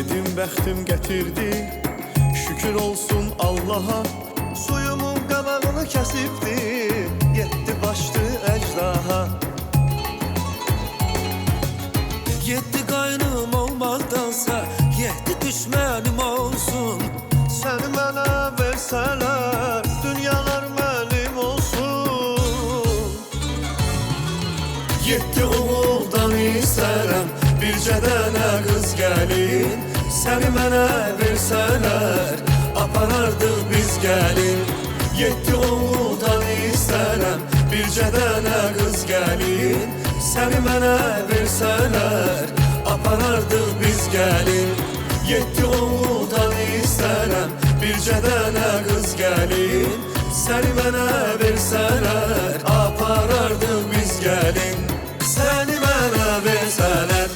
Dedim bəxtim gətirdi, şükür olsun Allaha. Suyumun qabağını kəsibdi, yetdi başdı əcdaha. Yetdi qaynım olmaqdansa, yetdi düşmənim olsun. Səni mənə versələr, dünyalar mənim olsun. Yetdi oğuldan istərəm, bircə dənə qız gəlin. Səni mənə versələr, aparardıq biz gəlin. Yetdi oğuldan istərəm, bircə dənə qız gəlin. Səni mənə versələr, aparardıq biz gəlin. Yetdi oğuldan istərəm, bircə dənə qız gəlin. Səni mənə versələr, aparardıq biz gəlin. Səni mənə versələr.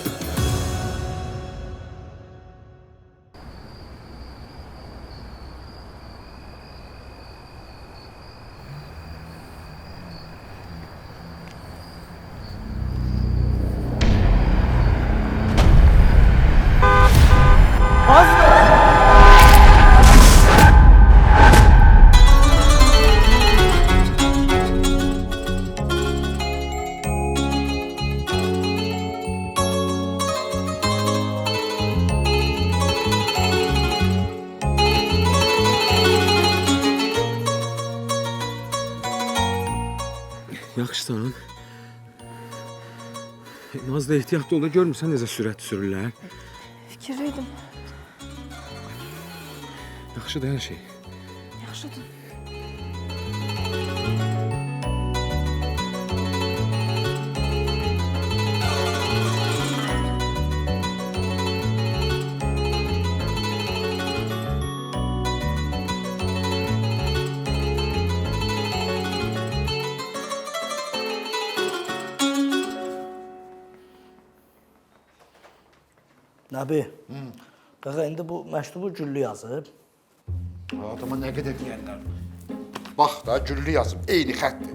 Yaxşısan. Nazlı ehtiyatlı ol da görmürsən necə sürət sürürlər. Fikirliydim. Yaxşıdır hər şey. Yaxşıdır. Nəbi, qaqa, indi bu məktubu Güllü yazıb. Adama nə qədər deyərlər. Bax da, Güllü yazıb, eyni xətdir.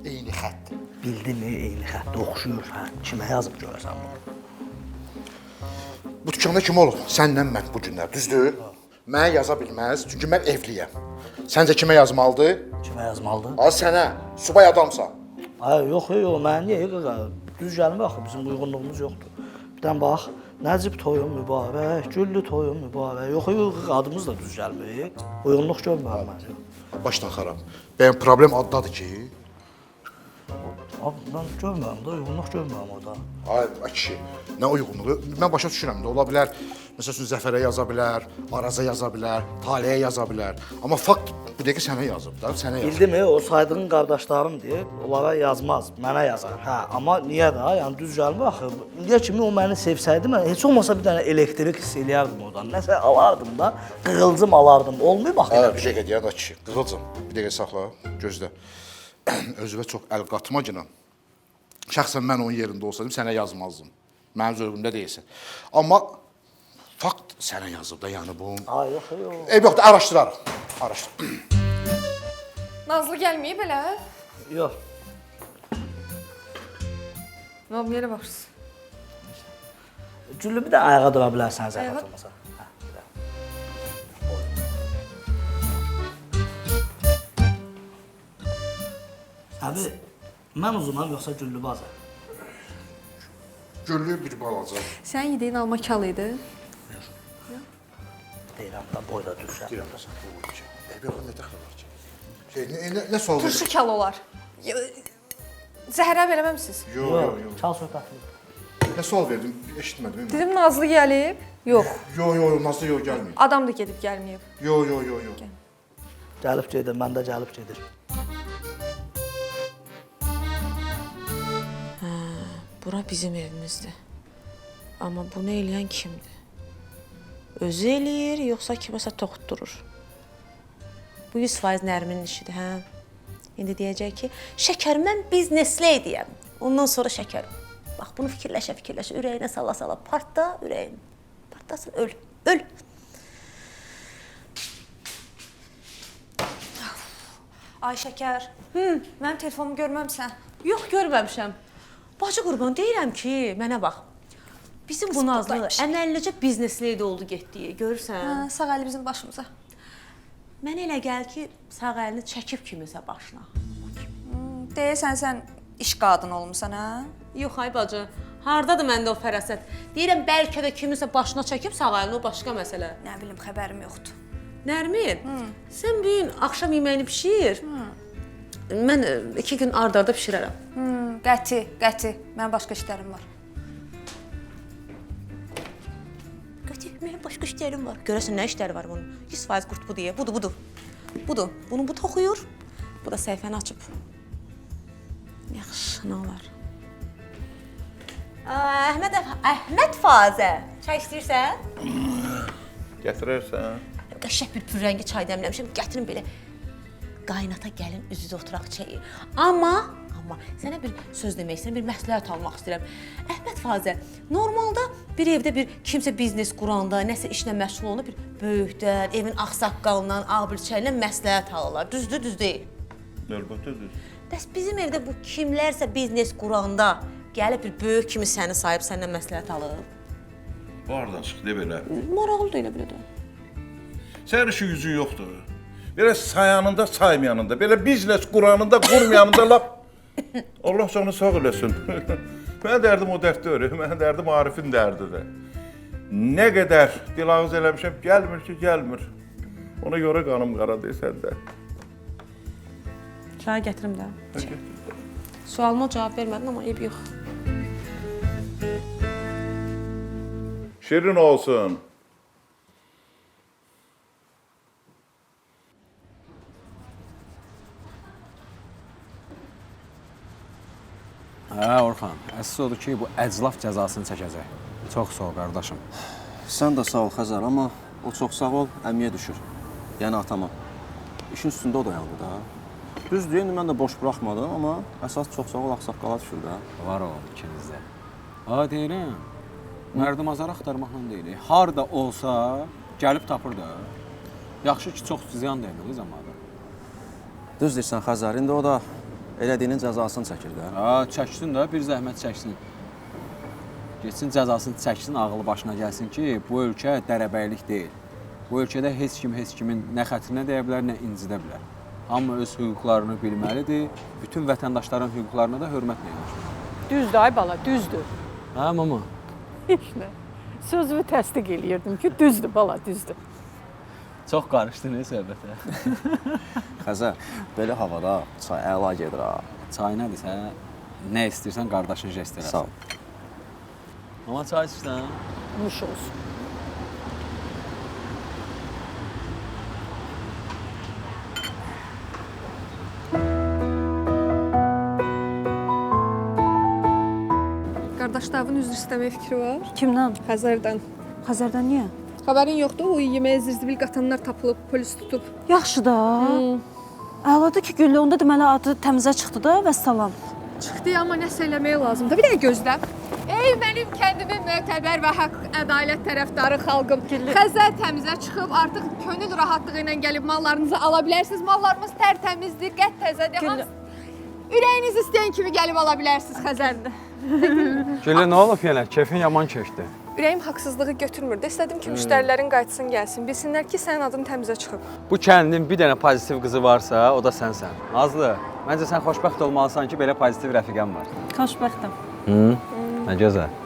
Eyni xətdir. Bildimi, eyni xəttə oxşuyur. Hə, kimə yazıb görəsən bunu? Bu dükkanda kim olub? Sənlə mən bu günlər, düzdür? Mənə yaza bilməz, çünki mən evliyəm. Səncə kimə yazmalıdır? Kimə yazmalıdır? Az sənə, subay adamsan. Ay, yox, mən niyə, qaqa? Düz gəlmə axı, bizim uyğunluğumuz yoxdur. Bir dən bax, Nəcib toyun mübarək, Güllü toyun mübarək. Yox, adımız da düz gəlmir. Uyğunluq görmürəm mən. Başdan xarab. Bəyəm problem addadır ki? Abi, mən görmürəm də, uyğunluq görmürəm orada. Ay kişi, nə uyğunluğu? Mən başa düşürəm də, ola bilər, məsəl üçün Zəfərə yaza bilər, Araza yaza bilər, Taliyə yaza bilər. Amma fakt bu dəqiqə sənə yazıb da, sənə yazıb. Bildimi, o saydığın qardaşlarım deyib, onlara yazmaz, mənə yazar. Hə, amma niyə də, yəni düz gəlmir axı. İndiyə kimi o məni sevsəydi, mən heç olmasa bir dənə elektrik hiss eləyərdim oradan. Nəsə alardım da, qığılcım alardım. Olmayıb axı. Hə, bir dəqiqə deyən kişi, qığılcım. Bir dəqiqə saxla, gözlə. Özümə çox əl qatmacına. Şəxsən mən onun yerində olsaydım, sənə yazmazdım. Mənim zövqümdə deyilsin. Amma fakt sənə yazıb da, yəni bu... Ay, yox, yox. Yoxdur, araşdırarıq. Araşdır. Nazlı gəlməyib elə? Yox. Nə olub, yerə baxırsın? Güllü bir də ayağa dura bilərsən zəhmət olmasa. Abi, mən uzunam yoxsa Güllü bazı? Güllü bir balaca. Sən yedeyin alma kal idi. Deyirəm da, boyda düşər. Deyirəm da sən bu ki. Yox, nə dəxli var ki? Nə sual Turşu kal olar. Zəhərə verəməmsiniz? Yox. Çal söhbətini. Nə sual verdim, eşitmədim. Dedim Nazlı gəlib. Yox. Yox, Nazlı yox, gəlməyib. Adam da gedib gəlməyib. Yox. Gəlib gedir, mən də gəlib gedir. Bura bizim evimizdir. Amma bunu eləyən kimdir? Özü eləyir, yoxsa kiməsə toxutdurur? Bu 100% Nərminin işidir, hə? İndi deyəcək ki, şəkər, mən biznesli edəyəm. Ondan sonra şəkər. Bax, bunu fikirləşə, ürəyinə sala, partda, ürəyin. Partdasın, öl. Ay şəkər. Mənim telefonumu görməmsən. Yox, görməmişəm. Bacı qurban, deyirəm ki, mənə bax. Bizim bu Nazlı əməllicə biznesli də oldu getdi, görürsən? Hə, sağ əli bizim başımıza. Mənə elə gəl ki, sağ əlini çəkib kimisə başına. Deyəsən sən iş qadını olmusan, hə? Yox ay bacı, hardadır məndə o fərasət? Deyirəm bəlkə də kimisə başına çəkib sağ əlini, o başqa məsələ. Nə bilim, xəbərim yoxdur. Nərmin, sən bu gün axşam yeməyini bişir. Mən 2 gün ard-arda bişirərəm. Qəti. Mənim başqa işlərim var. Qəti, mənim başqa işlərim var. Görəsən nə işləri var bunun? 100% qurt bu deyə. Budur. Bunu bu toxuyur. Bu da səhifəni açıb. Yaxşı, nə olar? Əhməd Fazə, çay istəyirsən? Gətirərsən? Qəşəng bir pürrəngi çay dəmləmişəm, gətirin belə. Qaynata gəlin, üz-üzə oturaq çayı. Amma sənə bir söz demək istəyirəm, bir məsləhət almaq istəyirəm. Əhməd Fazə, normalda bir evdə bir kimsə biznes quranda, nəsə işlə məşğul olanda bir böyükdən, evin ağsaqqalından, ağbirçəyindən məsləhət alırlar. Düzdür, düz deyil. Əlbəttə düz. Bəs bizim evdə bu kimlərsə biznes quranda gəlib bir böyük kimi səni sayıb səndən məsləhət alır. Var da açıq, de belə. Maraqlıdır elə belə də. Sənin işi gücün yoxdur. Belə sayanında, saymayanında, belə biznes quranında, qurmayanında lap... Allah canı sağ eləsin. Mənim dərdim o dərd deyil, mənim dərdim Arifin dərdidir. Nə qədər dilağız eləmişəm, gəlmir ki, gəlmir. Ona görə qanım qara deyəsən də. Çay gətirim də. Sualıma cavab vermədin, amma eyb yox. Şirin olsun. Hə, Orxan, əsas odur ki, bu əclaf cəzasını çəkəcək. Çox sağ ol, qardaşım. Sən də sağ ol Xəzər, amma o çox sağ ol, əmiyə düşür. Yəni atama. İşin üstündə o dayandı da. Düzdür, indi mən də boş buraxmadım, amma əsas çox sağ ol, ağsaqqala düşür da. Var o ikinizdə. Ha, deyirəm, mərdim azar axtarmaqla deyil. Harda olsa, gəlib tapır da. Yaxşı ki, çox ziyan deyilməli zamanı. Düz deyirsən Xəzər, indi o da elədiyinin cəzasını çəkir də. Ha, çəksin də, bir zəhmət çəksin. Geçsin cəzasını çəksin, ağlı başına gəlsin ki, bu ölkə dərəbəylik deyil. Bu ölkədə heç kimin nə xətrinə deyə bilər, nə incidə bilər. Amma öz hüquqlarını bilməlidir, bütün vətəndaşların hüquqlarına da hörmətlə yanaşmalıdır. Düzdür ay bala, düzdür. Hə, mama? İşte, sözümü təsdiq eləyirdim ki, düzdür bala, düzdür. Çox qarışdı nə söhbətə? Xəzər, belə havada çay əla gedir ha. Çay nədir sən? Nə istəyirsən qardaşın jest eləsin. Sağ ol. Mama çay içsən? Nuş olsun. Qardaşlarının üzr istəməyə fikri var. Kimdən? Xəzərdən. Xəzərdən niyə? Xəbərin yoxdur, o yeməyə zirzibil qatanlar tapılıb, polis tutub. Yaxşı da. Əladır ki, Güllü, onda deməli adı təmizə çıxdı da, vəssalam. Çıxdı, amma nəsə eləmək lazımdır. Bir dəqiqə gözlə. Ey mənim kəndimin mötəbər və haqq ədalət tərəfdarı xalqım. Xəzər təmizə çıxıb, artıq könül rahatlığı ilə gəlib mallarınızı ala bilərsiniz. Mallarımız tərtəmizdir, qət təzədir. Ürəyiniz istəyən kimi gəlib ala bilərsiniz Xəzərdə. Güllə, nə olub yenə? Keyfin yaman keçdi. Ürəyim haqsızlığı götürmürdü. İstədim ki, müştərilərin qayıtsın, gəlsin. Bilsinlər ki, sənin adın təmizə çıxıb. Bu kəndin bir dənə pozitiv qızı varsa, o da sənsən. Nazlı, məncə sən xoşbəxt olmalısan ki, belə pozitiv rəfiqən var. Xoşbəxtəm. Nə gözəl.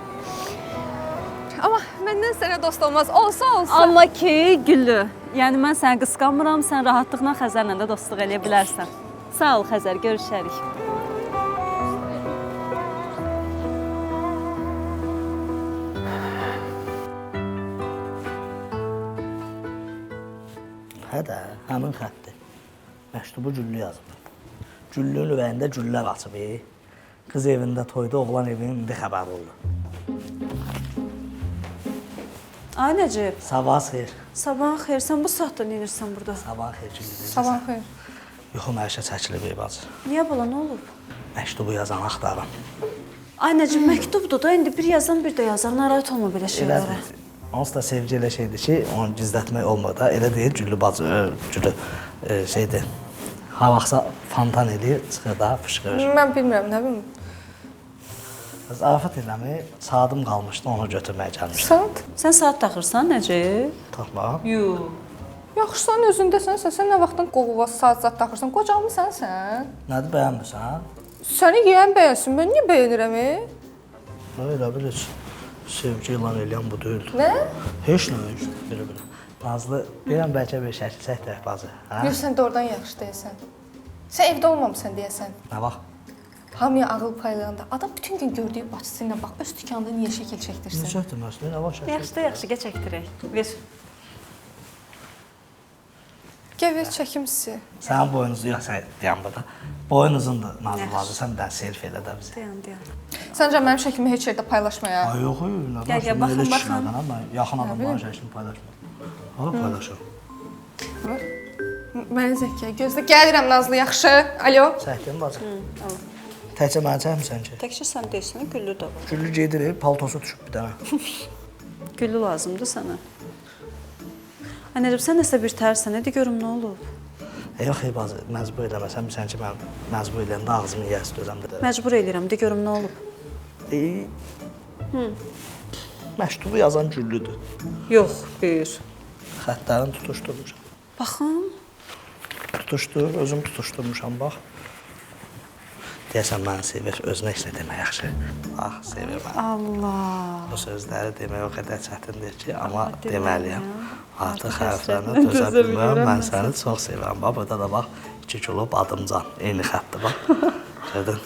Amma məndən sənə dost olmaz. Olsa. Amma ki, Güllü, yəni mən səni qısqanmıram, sən rahatlıqla Xəzərlə də dostluq eləyə bilərsən. Sağ ol Xəzər, görüşərik. Hə də, həmin xəttdir. Məktubu Güllü yazıb. Güllünün ürəyində güllər açıb. Qız evində toyda, oğlan evinin indi xəbəri oldu. Ay Nəcib. Sabah xeyir. Sabahın xeyir, sən bu saatda nə edirsən burada? Sabah xeyir Güllü. Sabah xeyir. Yuxum ərşə çəkilib bacı. Niyə bala, nə olub? Məktubu yazan axtarım. Ay Nəcib, məktubdur da, indi bir yazan, bir də yazar. Narahat olma belə şeylərə. Onsuz da sevgi elə şeydir ki, onu gizlətmək olmur da. Elə deyil, Güllü bacı, Güllü şeydir. Ha vaxtsa fantan eləyir, çıxır da, fışqırır. Mən bilmirəm, nə bilim. Zarafat eləmi, saadım qalmışdı, onu götürməyə gəlmişdim. Saat? Sən saat taxırsan Nəcib? Taxma. Yox. Yaxşısan özündəsən, sən nə vaxtdan qoğuva saat taxırsan? Qocalmısan sən? Nədir, bəyənmirsən? Səni yeyən bəyənsin, mən niyə bəyənirəm? Elə bil heç sevgi ilan eləyən bu deyildi. Nə? Heç nə, heç nə. Belə. Nazlı, bilən bəlkə bir şəkil çəkdirək bazı. Yox, sən də oradan yaxşı deyəsən. Sən evdə olmamısan deyəsən. Nə vaxt? Hamıya ağıl paylayanda adam bütün gün gördüyü bacısı ilə bax, öz dükanında niyə şəkil çəkdirsən? Necə etməsin? Nə vaxt şəkil? Yaxşı da yaxşı, gəl çəkdirək. Ver. Gəl ver çəkim sizi. Sənin boynuzu yox, sən deyən burada. Boyun uzundur, Nazlı bazı. Sən bir dənə selfie elə də bizə. Dayan. Səncə mənim şəklimi heç yerdə paylaşmaya? Ay yox, nə var? Gəl, baxın. Mən yaxın adamların şəklini paylaşmıram. Ha, paylaşıram. Mənə zəkiyə gözlə. Gəlirəm Nazlı, yaxşı? Alo. Çəkdin bacı. Təkcə məni çəkmirsən ki? Təkcə sən deyirsən, güllü də var. Güllü gedir, paltosu düşüb bir dənə. Güllü lazımdır sənə. Ay Nəcib, sən nəsə bir tərsən, de görüm nə olub? Yox, bacı, məcbur eləməsən, bilsən ki, mən məcbur eləyəndə ağzımı yiyəsi dözəmdir. Məcbur eləyirəm, de görüm nə olub? Məktubu yazan Güllüdür. Yox, bir. Xətlərini tutuşdurmuşam. Baxım. Tutuşdur, özüm tutuşdurmuşam, bax. Deyəsən, məni sevir, özünə heç nə demək yaxşı. Ah, sevir məni. Allah. Bu sözləri demək o qədər çətindir ki, amma deməliyəm. Artıq hərflərinə dözə bilmirəm, mən səni çox sevirəm. Bax, burada da bax, 2 kilo badımcan, eyni xətdir, bax. Gördün?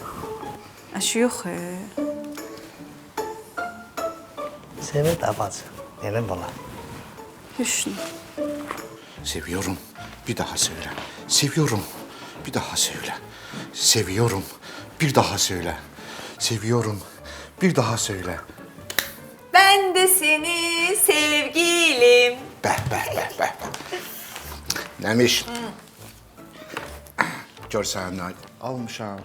Əşi yox, Sevir də bacı, yenim buna. Hüsnü. Seviyorum, bir daha söyle. Seviyorum, bir daha söyle. Seviyorum, bir daha söyle. Seviyorum, bir daha söyle. Ben de seni sevgilim. Bəh. Nəmiş? Görsən, almışam.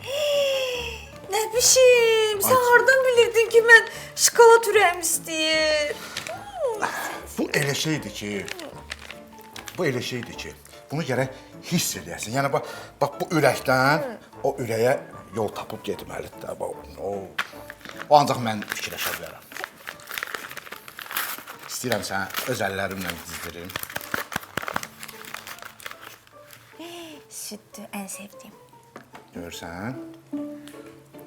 Ne biçim? Sen hardan bilirdin ki ben şokolad ürəyim istəyir? Bu elə şeydir ki, bunu gərək hiss edəsən. Yəni bax bu ürəkdən o ürəyə yol tapıb getməlidir. O ancaq mən fikirləşə bilərəm. İstəyirəm sənə öz əllərimlə dizdirim. Süddür, en sevdiğim. Görürsən?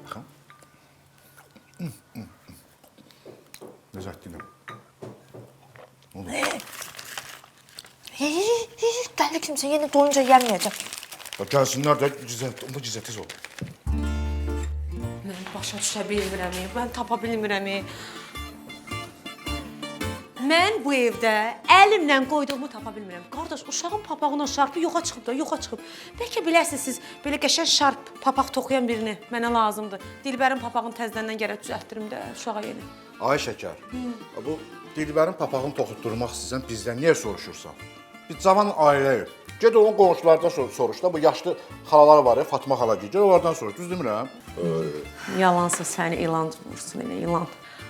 Baxın. Nəzətdinəm. Nə olur? Deli kimse yine doyunca yemeyeceğim. Gəlsinlər də bu gizə tez ol. Ben başa düşə bilmirəm, ben tapa bilmirəm. Mən bu evdə əlimlə qoyduğumu tapa bilmirəm. Qardaş, uşağın papağının şarpı yoxa çıxıb da, yoxa çıxıb. Bəlkə bilərsiniz siz belə qəşəng şarp papaq toxuyan birini mənə lazımdır. Dilbərin papağını təzədən gərək düzəltdirim də uşağa yeni. Ay şəkər, bu Dilbərin papağını toxutdurmaq istəyirsən bizdən niyə soruşursan? Biz cavan ailəyik. Ged onun qonşulardan soruş da, bu yaşlı xalalar var ya, Fatma xala ged, onlardan soruş, düz demirəm? Yalansa səni ilan vursun, elə ilan.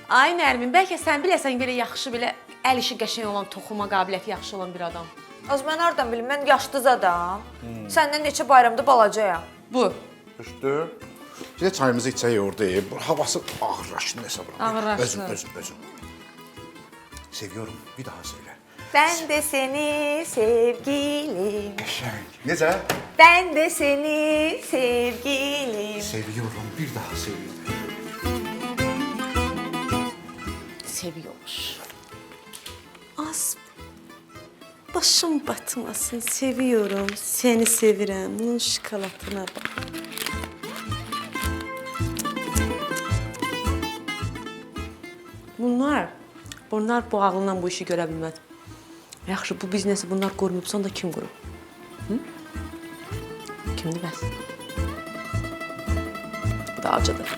Ay Nərmin, bəlkə sən biləsən belə yaxşı, belə əl işi qəşəng olan, toxuma qabiliyyəti yaxşı olan bir adam. Az mən hardan bilim, mən yaşlı zadam. Səndən neçə bayramda balacayam. Bu. Düzdür. Bir də çayımızı içək orada, havası ağırlaşdı nəsə bura. Ağırlaşdı. Özüm. Seviyorum, bir daha söyle. Ben de seni sevgilim. Qəşəng. Necə? Ben de seni sevgilim. Seviyorum, bir daha söyle. Seviyor. Az başım batmasın, seviyorum, seni sevirəm, bunun şokoladına bak. Bunlar bu ağlından bu işi görə bilməz. Yaxşı, bu biznesi bunlar qurmayıbsa da kim qurub? Kimdir bəs? Bu da acıdır.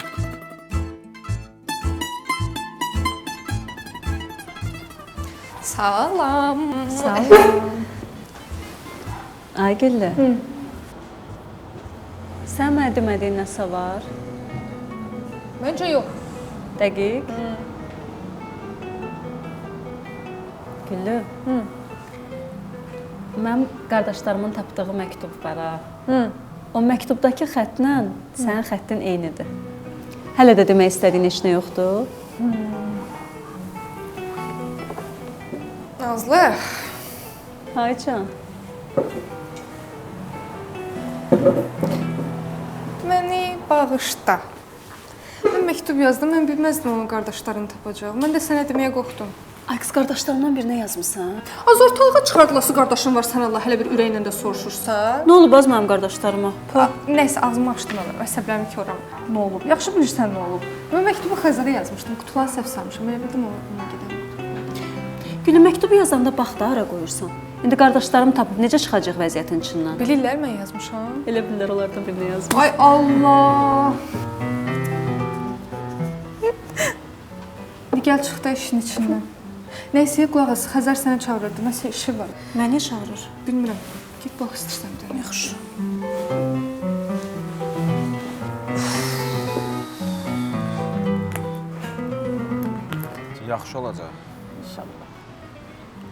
Salam. Ay Güllü. Sən mənə demədiyin nəsə var? Məncə yox. Dəqiq. Güllü. Mənim qardaşlarımın tapdığı məktub var ha. O məktubdakı xətlə sənin xəttin eynidir. Hələ də demək istədiyin heç nə yoxdur? Nazlı, Aycan. məni bağışla. Mən məktub yazdım, mən bilməzdim onun qardaşlarını tapacaq. Mən də sənə deməyə qorxdum. Ay qız qardaşlarından birinə yazmısan? Az ortalığa çıxardılası qardaşın var, sən Allah hələ bir ürəklə də soruşursa. Nə olub az mənim qardaşlarıma? Nəysə, ağzımı açdım mən, əsəblərimi koram. Nə olub? Yaxşı bilirsən nə olub. Mən məktubu Xəzərə yazmışdım, qutuları səhv salmışam. Mən bildim ona gedəm. Gülü məktubu yazanda bax da ara qoyursan. İndi qardaşlarım tapıb necə çıxacaq vəziyyətin içindən? Bilirlər mən yazmışam. Elə bilirlər onlardan birinə yazmış. Ay Allah! Gəl çıx da işin içindən. Nəysə, qulaq as, Xəzər səni çağırırdı. Nəsə işi var. Məni çağırır. Bilmirəm. Get bax istəyirsən də. Yaxşı. Yaxşı olacaq. İnşallah.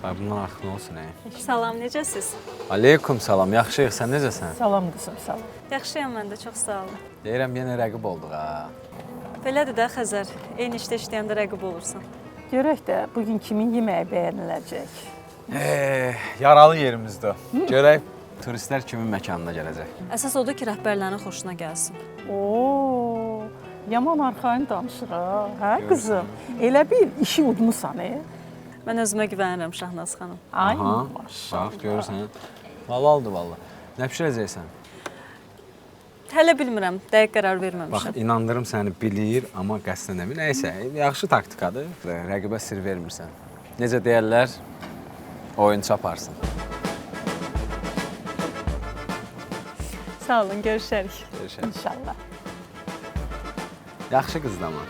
Bax, bundan artıq nə olsun, Salam, necəsiz? Aleykum salam, yaxşıyıq, sən necəsən? Salam qızım, salam. Yaxşıyam mən də, çox sağ olun. Deyirəm, yenə rəqib olduq, ha. Belədir də Xəzər, eyni işdə işləyəndə rəqib olursan. Görək də bugün kimin yeməyi bəyəniləcək? Yaralı yerimizdə. Görək, turistlər kimin məkanına gələcək. Əsas odur ki, rəhbərlərin xoşuna gəlsin. Oo, yaman arxayın danışır ha, hə qızım? Elə bil işi udmusan, Mən özümə güvənirəm Şahnaz xanım. Ay, Bax, görürsən, halaldır valla. Nə pişirəcəksən? Hələ bilmirəm, dəqiq qərar verməmişəm. Bax, inandırım səni bilir, amma qəsdən demin. Nəysə, yaxşı taktikadır, rəqibə sir vermirsən. Necə deyərlər, oyunçu aparsın. Sağ olun, görüşərik. Görüşərik. İnşallah. Yaxşı qızdır amma.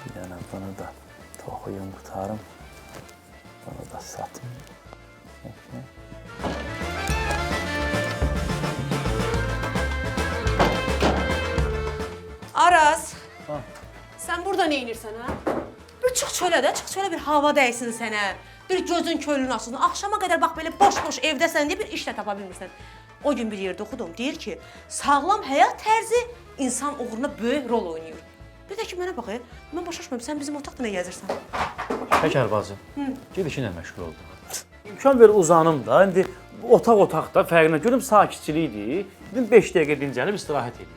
Bir dənə bunu da toxuyum, qutarım. Bunu da satım. Araz. Sən burada nə edirsən, hə? Bir çıx çölə də, çıx çölə bir hava dəysin sənə. Bir gözün könlün açsın. Axşama qədər bax belə boş-boş evdəsən deyə bir iş də tapa bilmirsən. O gün bir yerdə oxudum, deyir ki, sağlam həyat tərzi insan uğruna böyük rol oynayır. Bir də ki, mənə bax, mən başa düşmürəm, sən bizim otaqda nə gəzirsən? Şəkər bacı, ged işinlə məşğul oldu. İmkan ver uzanım da, indi otaq-otaqda fərqinə görüm sakitçilikdir. Dedim 5 dəqiqə dincəlib istirahət edeyim.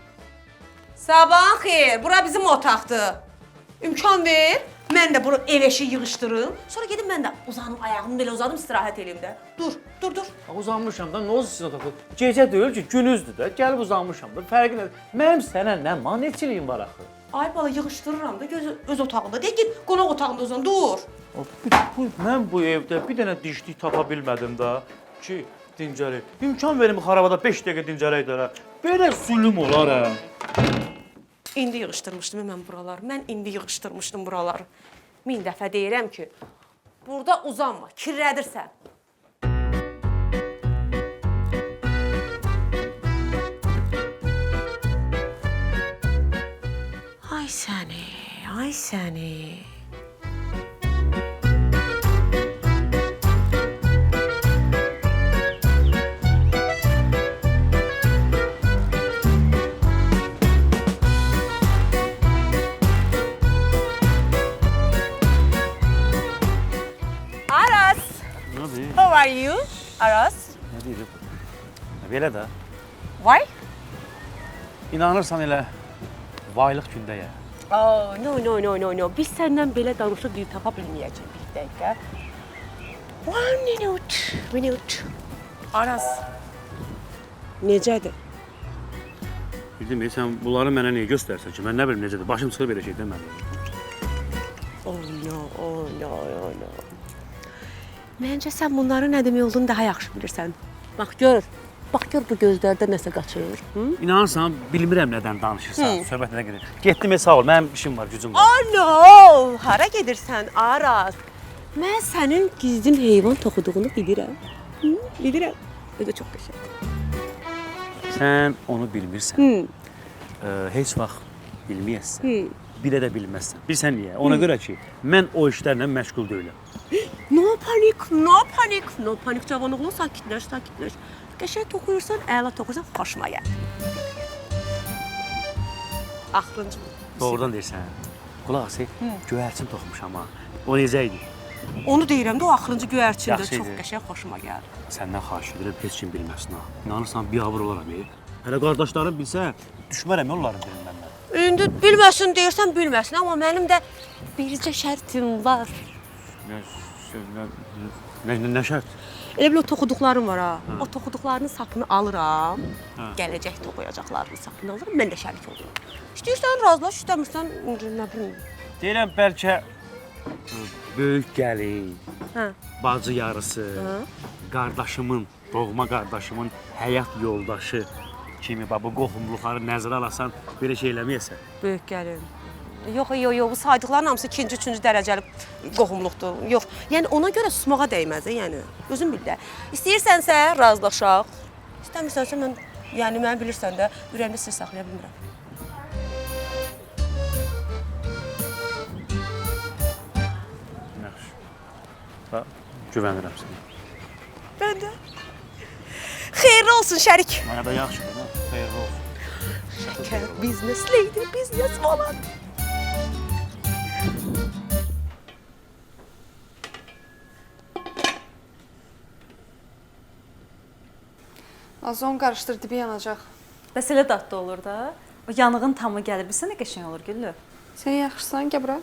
Sabahın xeyir, bura bizim otaqdır. İmkan ver, mən də bura ev eşi yığışdırım. Sonra gedim mən də uzanım, ayağımı belə uzadım, istirahət edeyim də. Dur. Uzanmışam da, nə olsun sizin otaqda? Gecə deyil ki, günüzdür də, gəlib uzanmışam da, fərqi nədir? Mənim sənə nə manetçiliyim var axı? Ay bala, yığışdırıram da, öz otağında. Deyək ki, qonaq otağında uzan, dur. Mən bu evdə bir dənə dişlik tapa bilmədim da ki, dincələk. İmkan verim xarabada 5 dəqiqə dincələk də. Belə zülüm olar, hə? İndi yığışdırmışdım mən buraları. Mən indi yığışdırmışdım buraları. 1000 dəfə deyirəm ki, burada uzanma, kirlədirsən. Ay səni. Aras. How are you, Aras? Nə deyir? Belə də. Why? İnanırsan elə vaylıq gündəyə. Oh, no. Biz səndən belə danışıq dil tapa bilməyəcək bir dəqiqə. One minute. Aras. Necədir? Bildim, sən bunları mənə niyə göstərsən ki, mən nə bilim necədir, başım çıxır belə şeydən mən. Oh no. Məncə sən bunların nə demək olduğunu daha yaxşı bilirsən. Bax gör bu gözlərdə nəsə qaçır. İnanırsan, bilmirəm nədən danışırsan, söhbət nədən gedir. Getdim, sağ ol, mənim işim var, gücüm var. Oh no! Hara gedirsən, Aras? Mən sənin gizlin heyvan toxuduğunu bilirəm. Bilirəm. Özü çox qəşəngdir. Sən onu bilmirsən. Heç vaxt bilməyəsən. Bilə də bilməzsən. Bilsən niyə? Ona görə ki, mən o işlərlə məşğul deyiləm. Nə no panik cavan oğlan, sakitləş. Qəşəng toxuyursan, əla toxuyursan, xoşuma gəl. Axırıncı. Doğrudan deyirsən. Qulaq as, göyərçin toxumuşam ha. O necə idi? Onu deyirəm də, o axırıncı göyərçində Yaxşı çox idi. qəşəng xoşuma gəldi. Səndən xahiş edirəm, heç kim bilməsin ha. İnanırsan, biabır olaram. Hələ qardaşlarım bilsə, düşmərəm onların dilindən mən. İndi bilməsin deyirsən, bilməsin, amma mənim də bircə şərtim var. Nə şərt? Elə bil o toxuduqlarım var ha. O toxuduqlarının sapını alıram. Gələcək toxuyacaqlarının sapını alıram, mən də şərik olurum. İstəyirsən razılaş, istəmirsən nə bilim. Deyirəm bəlkə böyük gəlin, bacı yarısı, qardaşımın, doğma qardaşımın həyat yoldaşı kimi bu qohumluqları nəzərə alasan, belə şey eləməyəsən. Böyük gəlin. Yox, bu saydıqların hamısı ikinci, üçüncü dərəcəli qohumluqdur. Yox, yəni ona görə susmağa dəyməz, yəni. Özün bil də. İstəyirsənsə razılaşaq. İstəmirsənsə mən, yəni mən bilirsən də, ürəyimdə sir saxlaya bilmirəm. Yaxşı. Güvənirəm sənə. Mən də. Xeyirli olsun şərik. Mənə də yaxşıdır, xeyirli olsun. Şəkər, biznes lady, biznes falan. Azon qarışdır, dibi yanacaq. Bəs elə dadlı olur da. O yanığın tamı gəlir. Bilsən nə qəşəng olur Güllü? Sən yaxşısan, gəl bura.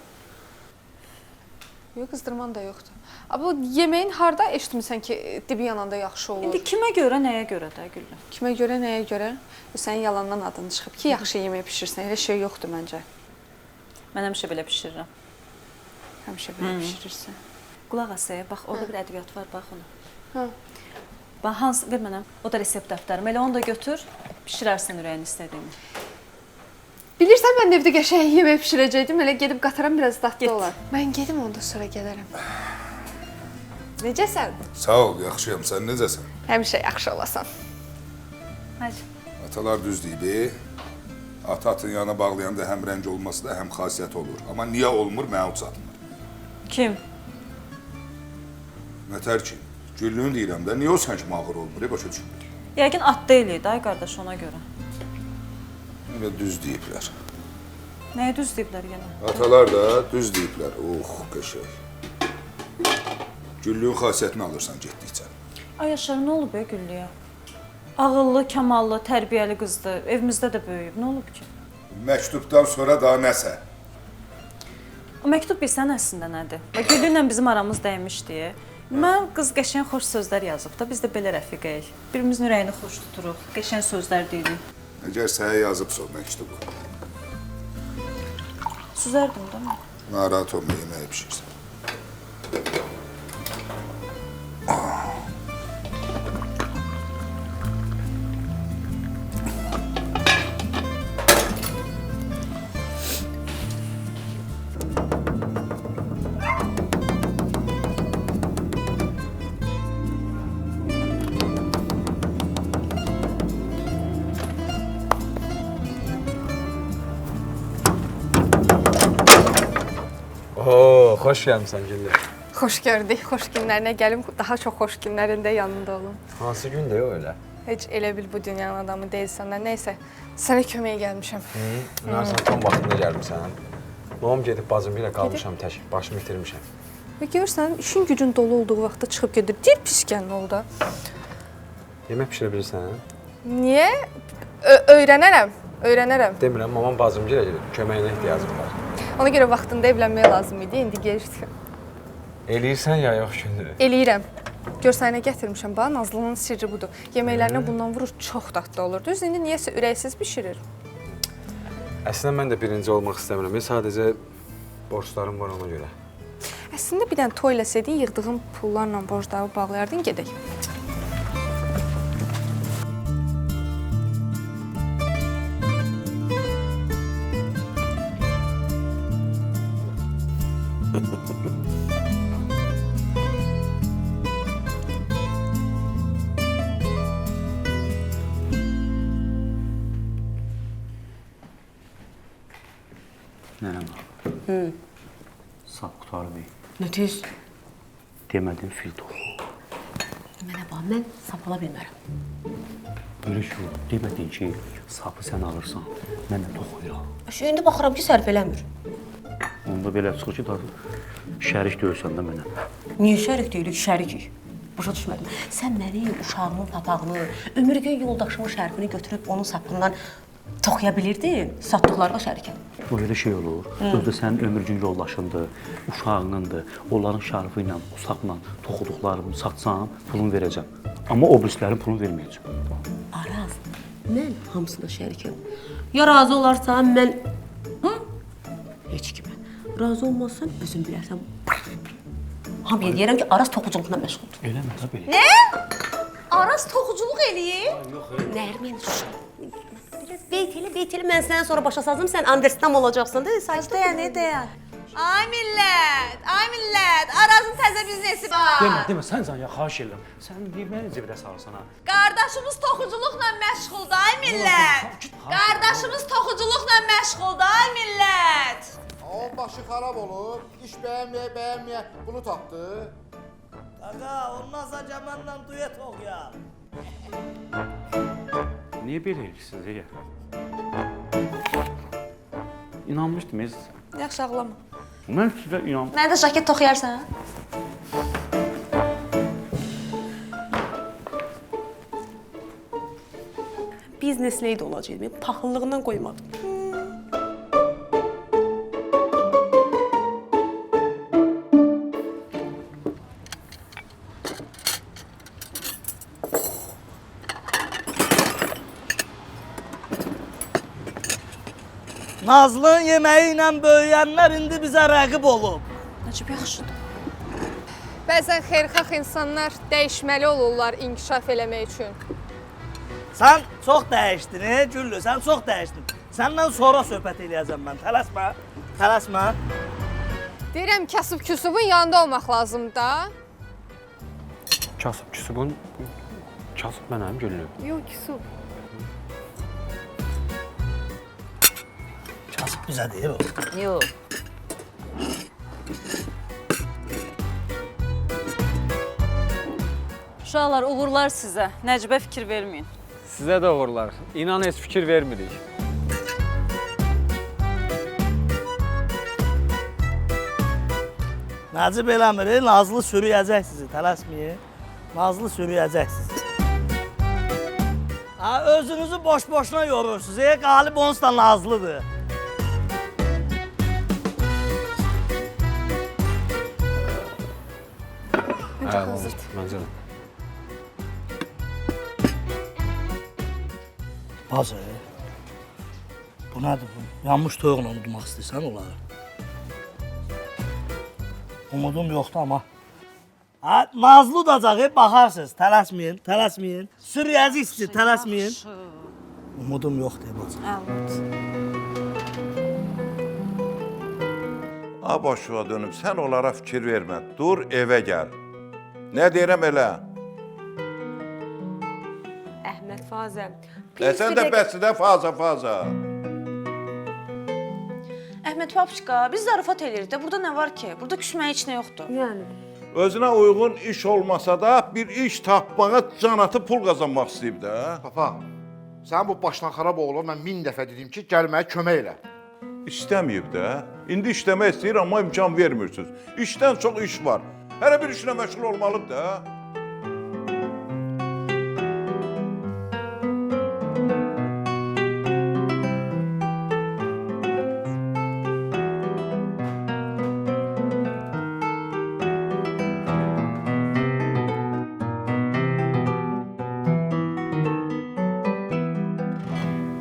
Yox, qızdırman da yoxdur. Bu yeməyin harda eşitmisən ki, dibi yananda yaxşı olur? İndi kimə görə, nəyə görə də Güllü? Kimə görə, nəyə görə? Sənin yalandan adın çıxıb ki, yaxşı yemək bişirsən. Elə şey yoxdur məncə. Mən həmişə belə bişirirəm. Həmişə belə bişirirsən. Qulaq as, bax, orada bir ədviyyat var, bax onu. Bax, Hans, ver mənə. O da resept dəftərim. Elə onu da götür, bişirərsən ürəyin istədiyini. Bilirsən, mən də evdə qəşəng yemək bişirəcəkdim. Elə gedib qataram, biraz dadlı olar. Mən gedim, ondan sonra gələrəm. Necəsən? Sağ ol, yaxşıyam. Sən necəsən? Həmişə yaxşı olasan. Hadi. Atalar düz deyib. Atın yana bağlayanda həm rəng olması da həm xasiyyət olur. Amma niyə olmur, mənə çatmır. Kim? Nətər ki, Güllünü deyirəm də, niyə o sən kimi ağır olmur, başa düşmür. Yəqin at deyil, ay qardaş, ona görə. Elə düz deyiblər. Nəyə düz deyiblər yenə? Atalar da düz deyiblər. Qəşəng. Güllünün xasiyyətini alırsan getdikcə. Ay Yaşar, nə olub Güllüyə? Ağıllı, kamallı, tərbiyəli qızdır. Evimizdə də böyüyüb. Nə olub ki? Məktubdan sonra daha nəsə? O məktub bilsən əslində nədir? Güllü ilə bizim aramız dəymişdi. Mən qız qəşəng xoş sözlər yazıb da, biz də belə rəfiqəyik. Birimizin ürəyini xoş tuturuq, qəşəng sözlər deyirik. Əgər sənə yazıbsa o məktubu. Süzərdim də mən. Narahat olma, yeməyi pişirsən. Xoş gəlmisən Güllü. Xoş gördük, xoş günlərinə gəlim, daha çox xoş günlərində yanında olum. Hansı gündür o elə? Heç elə bil bu dünyanın adamı deyilsən də, nəysə, sənə köməyə gəlmişəm. Sən tam vaxtında gəlmirsən. Noğum gedib bacım ilə qalmışam tək, başımı itirmişəm. Və görürsən, işin gücün dolu olduğu vaxtda çıxıb gedir, deyir pis gəlin oldu. Yemək pişirə bilirsən? Niyə? Öyrənərəm. Demirəm, mamam bacım gilə köməyinə ehtiyacım var. Ona görə vaxtında evlənməyə lazım idi, indi gecikdim. Eləyirsən ya, yox gündür? Eləyirəm. Gör sənə gətirmişəm, bax, Nazlının sirri budur. Yeməklərinə bundan vurur, çox dadlı olur. Düz indi niyəsə ürəksiz bişirir. Əslində mən də birinci olmaq istəmirəm. Sadəcə borclarım var ona görə. Əslində bir dənə toy eləsəydin, yığdığın pullarla borcları bağlayardın, gedək. Nənəm, sap qutarı deyil. Nə tez? Demədim fil toxu. Mənə bax, mən sap ala bilmərəm. Böyle şey olur. Demədin ki, sapı sən alırsan, mənə toxuyaq. İndi baxıram ki, sərf eləmir. Onda belə çıxır ki, şərik deyilsən də mənə. Niyə şərik deyilik, şərikik? Başa düşmədim. Sən mənim uşağımın papağını, ömürgün yoldaşımın şərfini götürüb onun sapından toxuya bilirdin, satdıqlarına şərikəm. O elə şey olur. Özdə sənin ömürgün yoldaşındır, uşağınındır. Onların şərfi ilə, o sapla toxuduqlarımı satsam, pulunu verəcəm. Amma o birislərin pulunu verməyəcəm. Araz, mən hamısına şərikəm. Ya razı olarsan, mən... Heç kimə. Razı olmazsan, özün bilərsən. Hamıya deyərəm ki, Araz toxuculuqla məşğuldur. Eləmə da belə. Nə? Araz toxuculuq eləyir? Nərmin, Beyt elə, mən səndən sonra başa sazım, sən understand olacaqsan da, Dayan, dayan. Ay millət, Arazın təzə biznesi var. Demə, sən ya, xahiş edirəm. Sən məni zibrə sarırsan ha. Qardaşımız toxuculuqla məşğuldur, ay millət. Qardaşımız toxuculuqla məşğuldur, ay millət. O başı xarab olub, iş bəyənməyə bunu tapdı. Qaqa, olmazsa Cəmanla duyet oxuyaq. Niyə belə edirsiniz, ya? İnanmışdım, Yaxşı, ağlama. Mən sizə inanmışdım. Mənə də jaket toxuyarsan? biznes lady olacaqdım, paxıllığından qoymadım. Nazlının yeməyi ilə böyüyənlər indi bizə rəqib olub. Nəcib yaxşıdır. Bəzən xeyirxah insanlar dəyişməli olurlar inkişaf eləmək üçün. Sən çox dəyişdin, Güllü, sən çox dəyişdin. Səndən sonra söhbət eləyəcəm mən, tələsmə. Deyirəm, kasıb-küsubun yanında olmaq lazımdır da. Kasıb-küsubun, kasıb mənəm Güllü. Yox, küsub. Kasıb bizə deyir o. Yox. Uşaqlar, uğurlar sizə. Nəcibə fikir verməyin. Sizə də uğurlar. İnan heç fikir vermirik. Nəcib eləmir, Nazlı sürüyəcək sizi, tələsməyin. Nazlı sürüyəcək sizi. Özünüzü boş-boşuna yorursunuz, qalib onsuz da Nazlıdır. Məncə də. Bazı, bu nədir bu? Yanmış toyuqla udmaq istəyirsən onları. Umudum yoxdur amma. Nazlı udacaq, baxarsınız, tələsməyin. Sürüyəcək sizi, tələsməyin. Umudum yoxdur, bazı. A başına dönüm, sən onlara fikir vermə. Dur, evə gəl. Nə deyirəm elə? Əhməd Fazə. Sən də bəsdə faza. Əhməd Papışqa, biz zarafat eləyirik də. Burada nə var ki? Burada küsməyə heç nə yoxdur. Yəni. Özünə uyğun iş olmasa da bir iş tapmağa can atıb pul qazanmaq istəyib də. Papa, sən bu başdan xarab oğlu, mən 1000 dəfə dedim ki, gəl mənə kömək elə. İstəməyib də. İndi işləmək istəyir, amma imkan vermirsiniz. İşdən çox iş var. Hərə bir işlə məşğul olmalıdır da.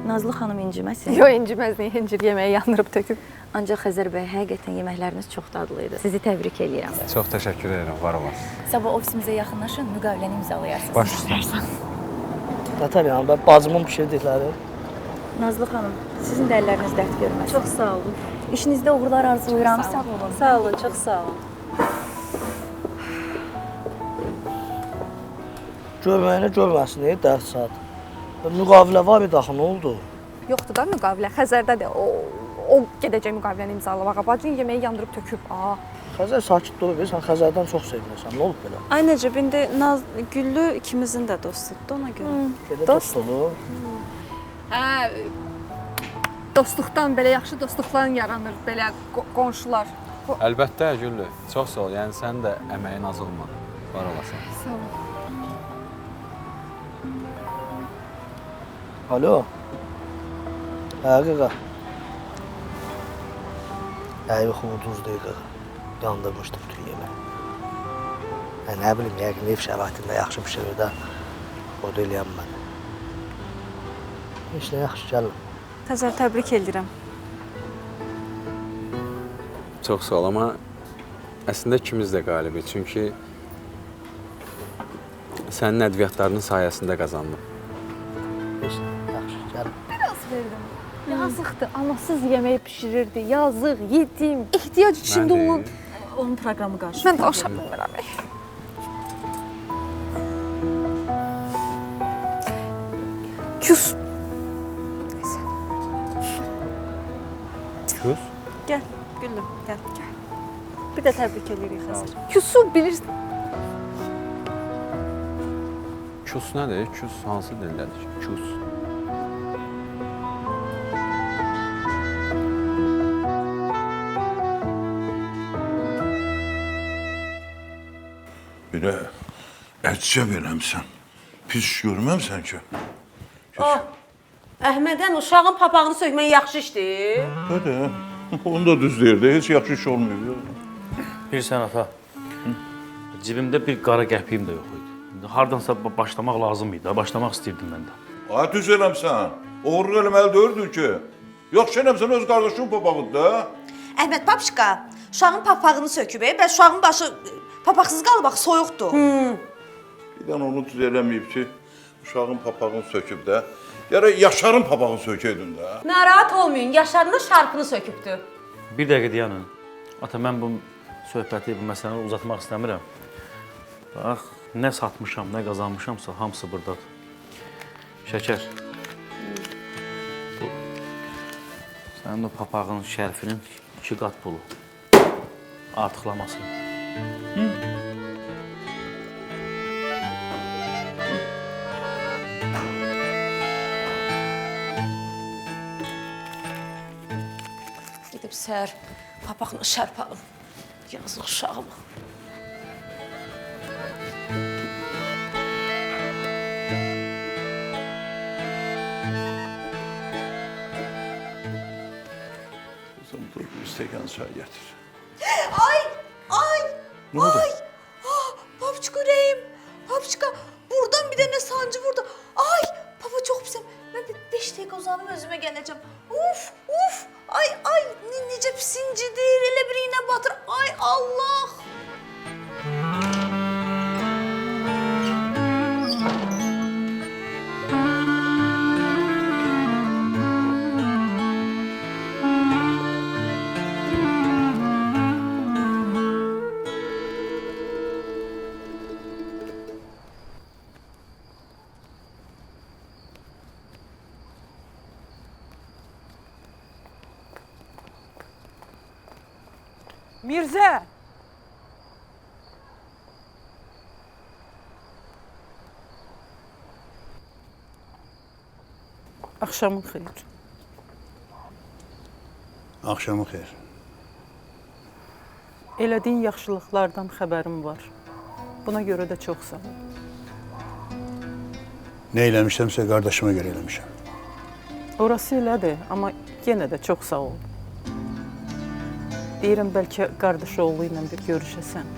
Nazlı xanım inciməsin. Yox, inciməz, incir yeməyi yandırıb töküb. Ancaq Xəzər bəy, həqiqətən yeməkləriniz çox dadlı idi. Sizi təbrik edirəm. Çox təşəkkür edirəm, var olasın. Sabah ofisimizə yaxınlaşın, müqaviləni imzalayarsınız. Baş üstə. Nətər yəni, bacımın pişirdikləri. Nazlı xanım, sizin də əlləriniz dərd görməsin. Çox sağ olun. İşinizdə uğurlar arzulayıram. Sağ olun. Sağ olun, çox sağ olun. Görməyini görməsin, dərs saat. Müqavilə var idi axı, nə oldu? Yoxdur da müqavilə, Xəzərdədir. O gedəcək müqaviləni imzalamağa. Bacın yeməyi yandırıb töküb. Xəzər sakit dur, sən Xəzərdən çox sevinirsən. Nə olub belə? Ay Necib, indi Güllü ikimizin də dostudur, ona görə. Dost olur. Hə, dostluqdan belə yaxşı dostluqlar yaranır belə qonşular. Əlbəttə Güllü, çox sağ ol. Yəni sənin də əməyin az olmadı. Var olasan. Sağ ol. Alo. Hə, qaqa. Hə, yox, uduz deyil qaqa. Yandırmışdı bütün yemək. Hə, nə bilim, yəqin ev şəraitində yaxşı pişirir də o da eləyəm mən. Heç nə yaxşı gəlin. Xəzər, təbrik edirəm. Çox sağ ol, amma əslində ikimiz də qalibiz. Çünki sənin ədviyyatlarının sayəsində qazandım. Heç nə yaxşı gəlin. Biraz verdim. Yazıqdır, anasız yemək pişirirdi. Yazıq, yetim, ehtiyac içində olan. Onun proqramı qarşı. Mən danışa bilmirəm. Küs. Küs? Gəl, Güllü, gəl. Bir də təbrik edirik Xəzər. Küsü bilirsən. Küs nədir? Küs hansı dildədir? Küs. Bir də əcəb eləmsən. Pis iş görməmsən ki. Əhmədən uşağın papağını sökmək yaxşı işdir. Hə, onu da düz deyirdi. Heç yaxşı iş olmuyor. Bilirsən ata, cibimdə bir qara qəpiyim də yox idi. İndi hardansa başlamaq lazım idi. Başlamaq istəyirdim mən də. Ay, düz eləmsən. Oğurluq eləməli deyildin ki. Yaxşı eləmsən, öz qardaşının papağıdır da. Əhməd papışqa, uşağın papağını söküb, bəs uşağın başı papaqsız qalıb, bax, soyuqdur. Bir dənə onu düz eləməyib ki, uşağın papağını söküb də. Gərək Yaşarın papağını sökəydin də. Narahat olmayın, Yaşarın da şarfını sökübdü. Bir dəqiqə dayanın. Ata, mən bu söhbəti, bu məsələni uzatmaq istəmirəm. Bax, nə satmışam, nə qazanmışamsa, hamısı buradadır. Şəkər. Bu, sənin o papağın şərfinin 2 qat pulu. Artıqlaması. Gidib səhər papağını şərpalım. Yazıq uşağıma. Kızım, dur bir stəkan çay gətir. Ay, ay, Ne oldu? ay. Papışqa ürəyim, papışqa. Buradan bir dənə sancı vurdu. Ay, papa çox pisəm. Mən bir 5 dəqiqə uzanıb özümə gələcəm. Uf, uf. Ay, ay, necə pis incidir, elə bir iynə batır. Ay, Allah. Mirzə! Axşamın xeyir. Axşamın xeyir. Elədiyin yaxşılıqlardan xəbərim var. Buna görə də çox sağ ol. Nə eləmişəmsə qardaşıma görə eləmişəm. Orası elədir, amma yenə də çox sağ ol. Deyirəm, bəlkə qardaş oğlu ilə bir görüşəsən.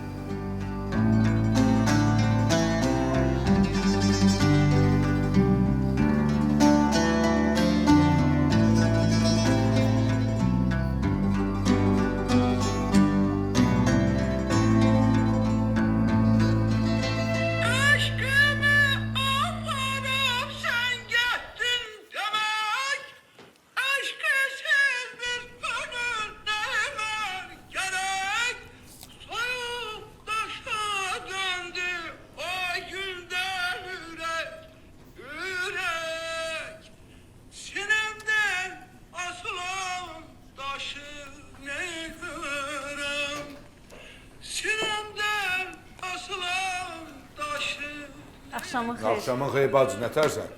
Axşamın xeyir. Axşamın xeyir bacı, nətərsən?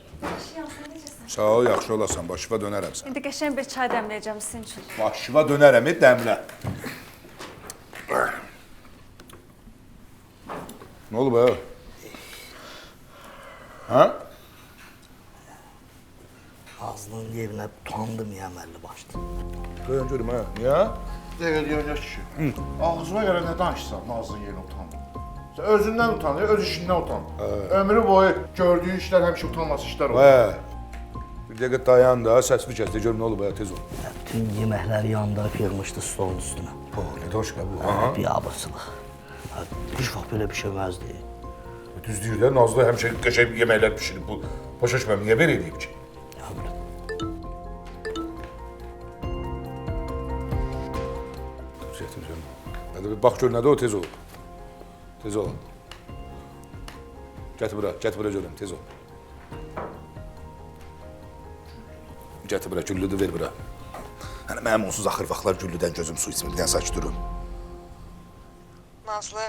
Sağ ol, yaxşı olasan, başıva dönərəm sən. İndi qəşəng bir çay dəmləyəcəm sizin üçün. Başıva dönərəm, dəmlə. Nə olub ya? Hə? Ağzının yerinə utandım ya əməlli başlı. Qoyun görüm, hə? Niyə? Dəqiqə kişi. Ağzına görə nə danışsan, ağzının yerinə utanma. Sən özündən utan, öz işindən utan. Ömrü boyu gördüyün işlər həmişə utanması işlər olur. Bir dəqiqə dayan da, səsini kəs, görüm nə olub, tez ol. Bütün yeməkləri yandırıb yığmışdı stolun üstünə. Ledoşka bu. Bir abırsılıq. Heç vaxt belə bir şey olmazdı. Düz deyir də, Nazlı həmişə qəşəng yeməklər pişirib. Bu başa düşməm, niyə belə edib ki? Hadi bir bax gör nədə o, tez ol. Tez ol. Gətir bura görüm, tez ol. Gətir bura, güllüdür, ver bura. Hani mənim onsuz axır vaxtlar güllüdən gözüm su içmir, bir dənə sakit durun. Nazlı,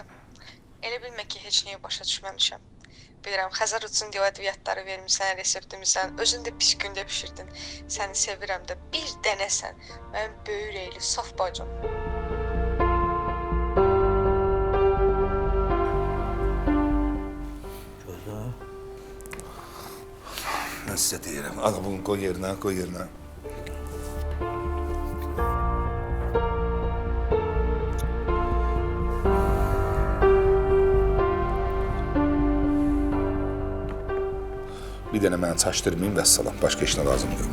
elə bilmə ki, heç nəyi başa düşməmişəm. Bilirəm, Xəzər üçün deyə ədviyyatları vermişsən, reseptimisən, özün də pis gündə pişirdin. Səni sevirəm də, bir dənəsən. Mənim böyük reyli, saf bacım. Mən sizə deyirəm, al bunu qoy yerinə, qoy yerinə. Bir dənə məni çaşdırmayın, vəssalam, başqa işinə lazım yox.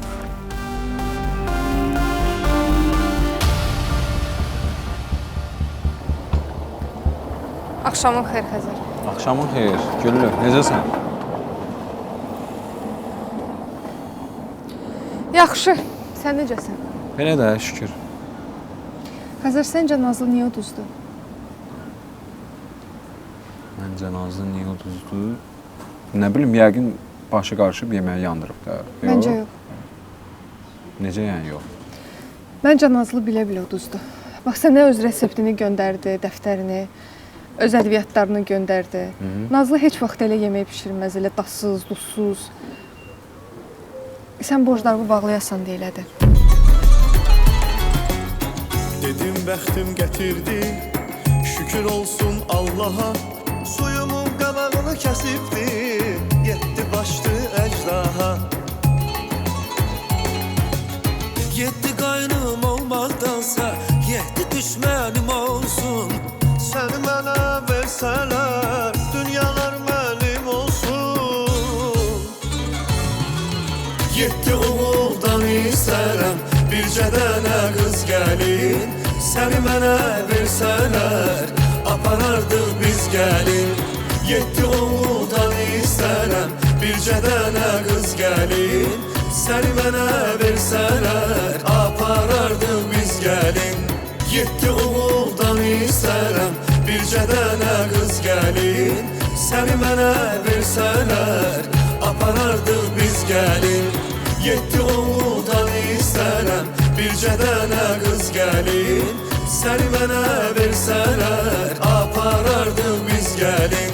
Axşamın xeyir Xəzər. Axşamın xeyir. Güllü, necəsən? Yaxşı. Sən necəsən? Belə də, şükür. Xəzər, səncə Nazlı niyə uduzdu? Məncə Nazlı niyə uduzdu? Nə bilim, yəqin başı qarışıb yeməyi yandırıb da. Məncə yox. Necə yəni yox? Məncə Nazlı bilə-bilə uduzdu. Bax, sənə öz reseptini göndərdi, dəftərini, öz ədviyyatlarını göndərdi. Nazlı heç vaxt elə yemək pişirməz, elə dadsız, duzsuz. Sən borclarımı bağlayasan deyilədi. Dedim bəxtim gətirdi, şükür olsun Allaha. Suyumun qabağını kəsibdi, yetdi başdı əcdaha. Yetdi qaynım olmaqdansa, yetdi düşmənim olsun. Səni mənə versələr, dünyalar mənim olsun. Yetdi oğuldan istərəm, bircə dənə qız gəlin. Səni mənə versələr, aparardıq biz gəlin. Yetdi oğuldan istərəm, bircə dənə qız gəlin. Səni mənə versələr, aparardıq biz gəlin. Yetdi oğuldan istərəm, bircə dənə qız gəlin. Səni mənə versələr, aparardıq biz gəlin. Yetdi oğuldan istərəm, bircə dənə qız gəlin. Səni mənə versələr, aparardıq biz gəlin.